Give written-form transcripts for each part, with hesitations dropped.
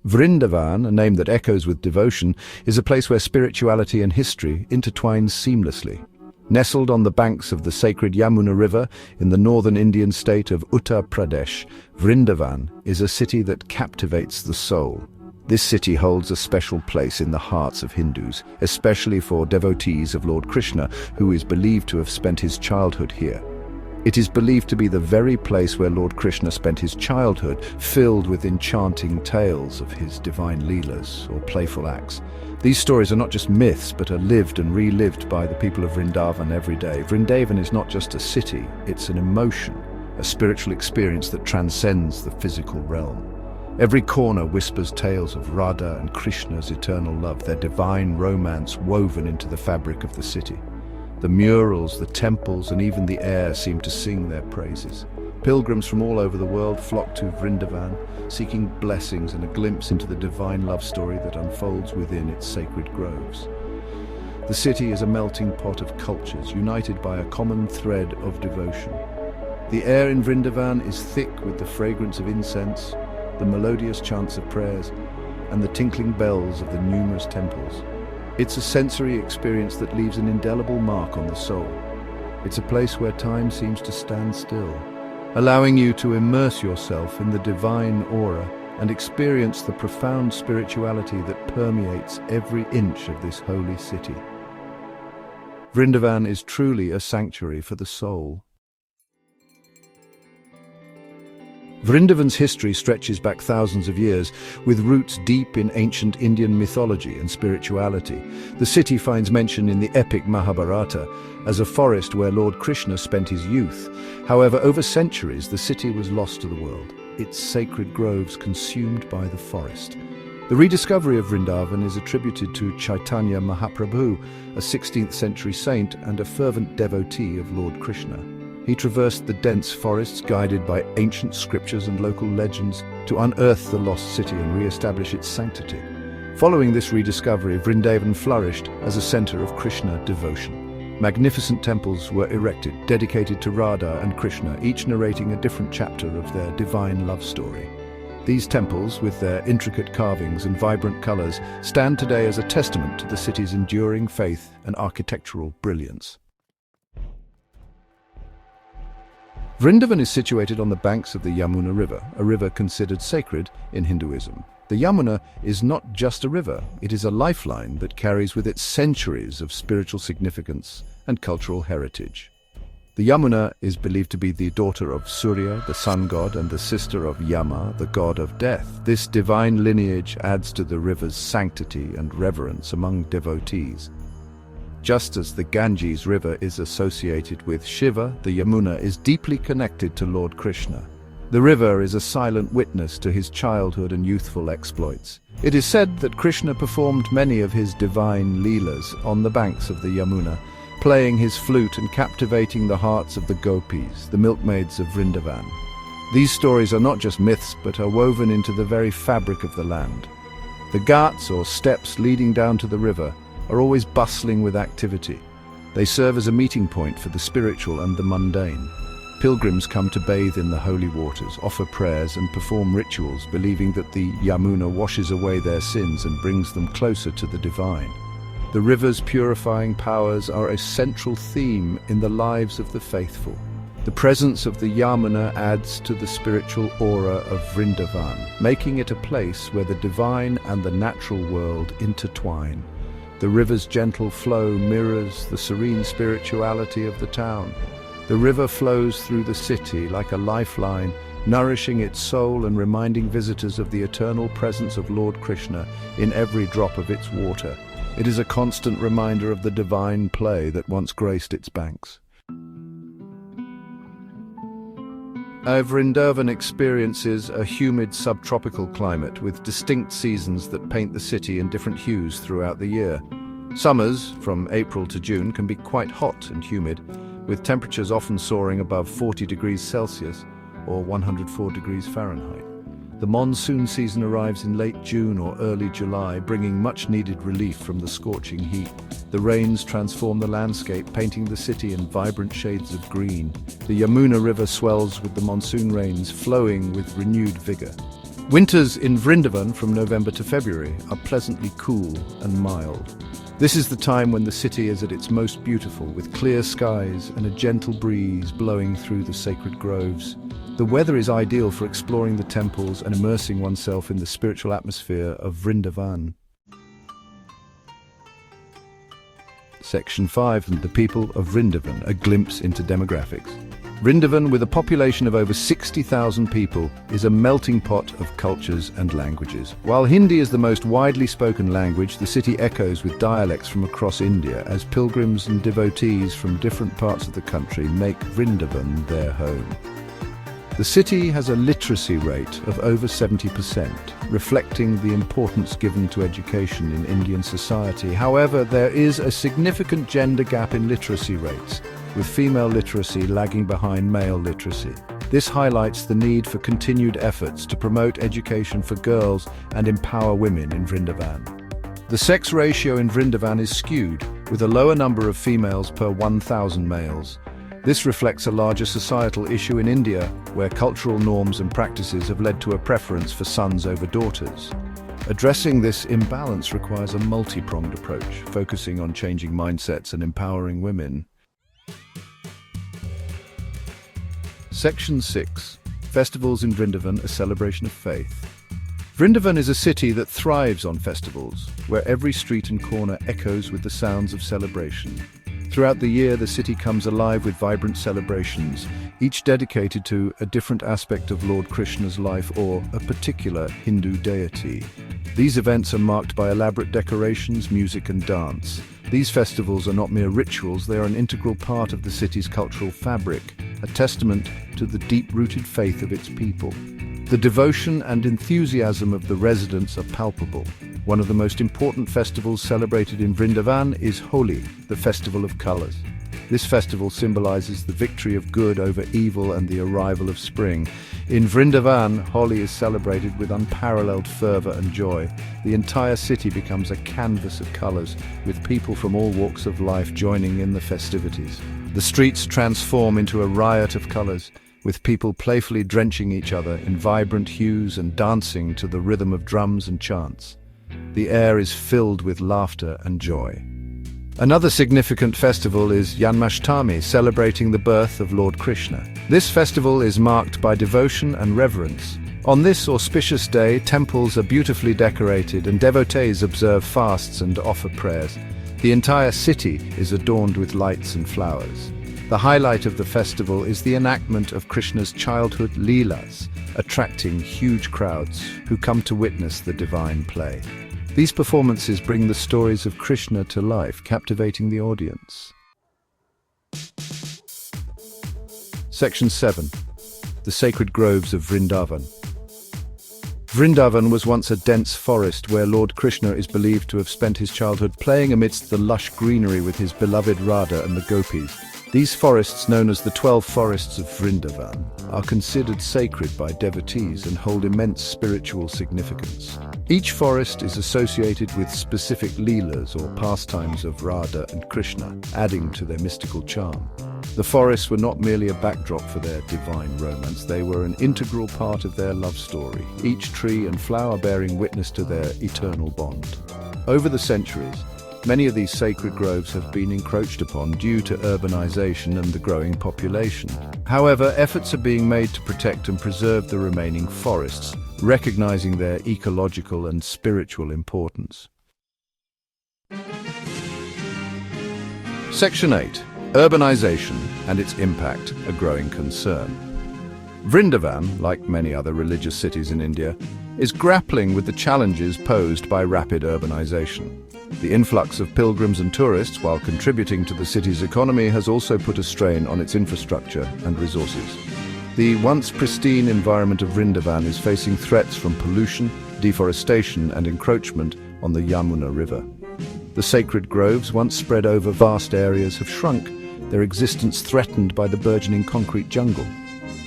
Vrindavan, a name that echoes with devotion, is a place where spirituality and history intertwine seamlessly. Nestled on the banks of the sacred Yamuna River in the northern Indian state of Uttar Pradesh, Vrindavan is a city that captivates the soul. This city holds a special place in the hearts of Hindus, especially for devotees of Lord Krishna, who is believed to have spent his childhood here. It is believed to be the very place where Lord Krishna spent his childhood, filled with enchanting tales of his divine leelas, or playful acts. These stories are not just myths, but are lived and relived by the people of Vrindavan every day. Vrindavan is not just a city, it's an emotion, a spiritual experience that transcends the physical realm. Every corner whispers tales of Radha and Krishna's eternal love, their divine romance woven into the fabric of the city. The murals, the temples, and even the air seem to sing their praises. Pilgrims from all over the world flock to Vrindavan, seeking blessings and a glimpse into the divine love story that unfolds within its sacred groves. The city is a melting pot of cultures, united by a common thread of devotion. The air in Vrindavan is thick with the fragrance of incense, the melodious chants of prayers, and the tinkling bells of the numerous temples. It's a sensory experience that leaves an indelible mark on the soul. It's a place where time seems to stand still, allowing you to immerse yourself in the divine aura and experience the profound spirituality that permeates every inch of this holy city. Vrindavan is truly a sanctuary for the soul. Vrindavan's history stretches back thousands of years, with roots deep in ancient Indian mythology and spirituality. The city finds mention in the epic Mahabharata as a forest where Lord Krishna spent his youth. However, over centuries, the city was lost to the world, its sacred groves consumed by the forest. The rediscovery of Vrindavan is attributed to Chaitanya Mahaprabhu, a 16th century saint and a fervent devotee of Lord Krishna. He traversed the dense forests, guided by ancient scriptures and local legends, to unearth the lost city and re-establish its sanctity. Following this rediscovery, Vrindavan flourished as a center of Krishna devotion. Magnificent temples were erected, dedicated to Radha and Krishna, each narrating a different chapter of their divine love story. These temples, with their intricate carvings and vibrant colors, stand today as a testament to the city's enduring faith and architectural brilliance. Vrindavan is situated on the banks of the Yamuna River, a river considered sacred in Hinduism. The Yamuna is not just a river, it is a lifeline that carries with it centuries of spiritual significance and cultural heritage. The Yamuna is believed to be the daughter of Surya, the sun god, and the sister of Yama, the god of death. This divine lineage adds to the river's sanctity and reverence among devotees. Just as the Ganges River is associated with Shiva, the Yamuna is deeply connected to Lord Krishna. The river is a silent witness to his childhood and youthful exploits. It is said that Krishna performed many of his divine leelas on the banks of the Yamuna, playing his flute and captivating the hearts of the gopis, the milkmaids of Vrindavan. These stories are not just myths, but are woven into the very fabric of the land. The ghats, or steps leading down to the river, are always bustling with activity. They serve as a meeting point for the spiritual and the mundane. Pilgrims come to bathe in the holy waters, offer prayers and perform rituals, believing that the Yamuna washes away their sins and brings them closer to the divine. The river's purifying powers are a central theme in the lives of the faithful. The presence of the Yamuna adds to the spiritual aura of Vrindavan, making it a place where the divine and the natural world intertwine. The river's gentle flow mirrors the serene spirituality of the town. The river flows through the city like a lifeline, nourishing its soul and reminding visitors of the eternal presence of Lord Krishna in every drop of its water. It is a constant reminder of the divine play that once graced its banks. Vrindavan experiences a humid subtropical climate with distinct seasons that paint the city in different hues throughout the year. Summers, from April to June, can be quite hot and humid, with temperatures often soaring above 40 degrees Celsius or 104 degrees Fahrenheit. The monsoon season arrives in late June or early July, bringing much-needed relief from the scorching heat. The rains transform the landscape, painting the city in vibrant shades of green. The Yamuna River swells with the monsoon rains, flowing with renewed vigor. Winters in Vrindavan from November to February are pleasantly cool and mild. This is the time when the city is at its most beautiful, with clear skies and a gentle breeze blowing through the sacred groves. The weather is ideal for exploring the temples and immersing oneself in the spiritual atmosphere of Vrindavan. Section 5. The people of Vrindavan, a glimpse into demographics. Vrindavan, with a population of over 60,000 people, is a melting pot of cultures and languages. While Hindi is the most widely spoken language, the city echoes with dialects from across India as pilgrims and devotees from different parts of the country make Vrindavan their home. The city has a literacy rate of over 70%, reflecting the importance given to education in Indian society. However, there is a significant gender gap in literacy rates, with female literacy lagging behind male literacy. This highlights the need for continued efforts to promote education for girls and empower women in Vrindavan. The sex ratio in Vrindavan is skewed, with a lower number of females per 1,000 males. This reflects a larger societal issue in India, where cultural norms and practices have led to a preference for sons over daughters. Addressing this imbalance requires a multi-pronged approach, focusing on changing mindsets and empowering women. Section 6. Festivals in Vrindavan, a celebration of faith. Vrindavan is a city that thrives on festivals, where every street and corner echoes with the sounds of celebration. Throughout the year, the city comes alive with vibrant celebrations, each dedicated to a different aspect of Lord Krishna's life or a particular Hindu deity. These events are marked by elaborate decorations, music and dance. These festivals are not mere rituals, they are an integral part of the city's cultural fabric, a testament to the deep-rooted faith of its people. The devotion and enthusiasm of the residents are palpable. One of the most important festivals celebrated in Vrindavan is Holi, the festival of colors. This festival symbolizes the victory of good over evil and the arrival of spring. In Vrindavan, Holi is celebrated with unparalleled fervor and joy. The entire city becomes a canvas of colors, with people from all walks of life joining in the festivities. The streets transform into a riot of colors, with people playfully drenching each other in vibrant hues and dancing to the rhythm of drums and chants. The air is filled with laughter and joy. Another significant festival is Janmashtami, celebrating the birth of Lord Krishna. This festival is marked by devotion and reverence. On this auspicious day, temples are beautifully decorated and devotees observe fasts and offer prayers. The entire city is adorned with lights and flowers. The highlight of the festival is the enactment of Krishna's childhood Leelas, attracting huge crowds who come to witness the divine play. These performances bring the stories of Krishna to life, captivating the audience. Section 7. The Sacred Groves of Vrindavan. Vrindavan was once a dense forest where Lord Krishna is believed to have spent his childhood playing amidst the lush greenery with his beloved Radha and the gopis. These forests, known as the 12 forests of Vrindavan, are considered sacred by devotees and hold immense spiritual significance. Each forest is associated with specific leelas or pastimes of Radha and Krishna, adding to their mystical charm. The forests were not merely a backdrop for their divine romance, they were an integral part of their love story, each tree and flower bearing witness to their eternal bond. Over the centuries, many of these sacred groves have been encroached upon due to urbanization and the growing population. However, efforts are being made to protect and preserve the remaining forests, recognizing their ecological and spiritual importance. Section 8. Urbanization and its impact, a growing concern. Vrindavan, like many other religious cities in India, is grappling with the challenges posed by rapid urbanization. The influx of pilgrims and tourists, while contributing to the city's economy, has also put a strain on its infrastructure and resources. The once pristine environment of Vrindavan is facing threats from pollution, deforestation and encroachment on the Yamuna River. The sacred groves, once spread over vast areas, have shrunk, their existence threatened by the burgeoning concrete jungle.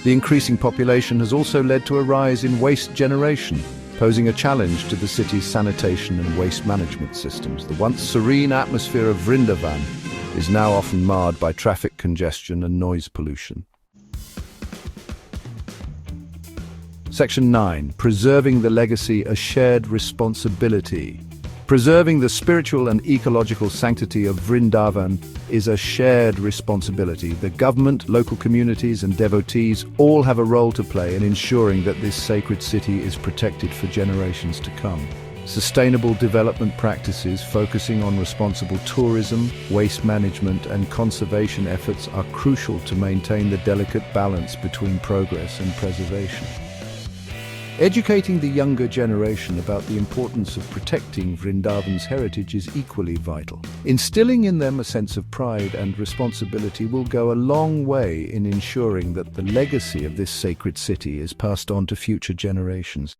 The increasing population has also led to a rise in waste generation, posing a challenge to the city's sanitation and waste management systems. The once serene atmosphere of Vrindavan is now often marred by traffic congestion and noise pollution. Section 9. Preserving the legacy, a shared responsibility. Preserving the spiritual and ecological sanctity of Vrindavan is a shared responsibility. The government, local communities, and devotees all have a role to play in ensuring that this sacred city is protected for generations to come. Sustainable development practices focusing on responsible tourism, waste management, and conservation efforts are crucial to maintain the delicate balance between progress and preservation. Educating the younger generation about the importance of protecting Vrindavan's heritage is equally vital. Instilling in them a sense of pride and responsibility will go a long way in ensuring that the legacy of this sacred city is passed on to future generations.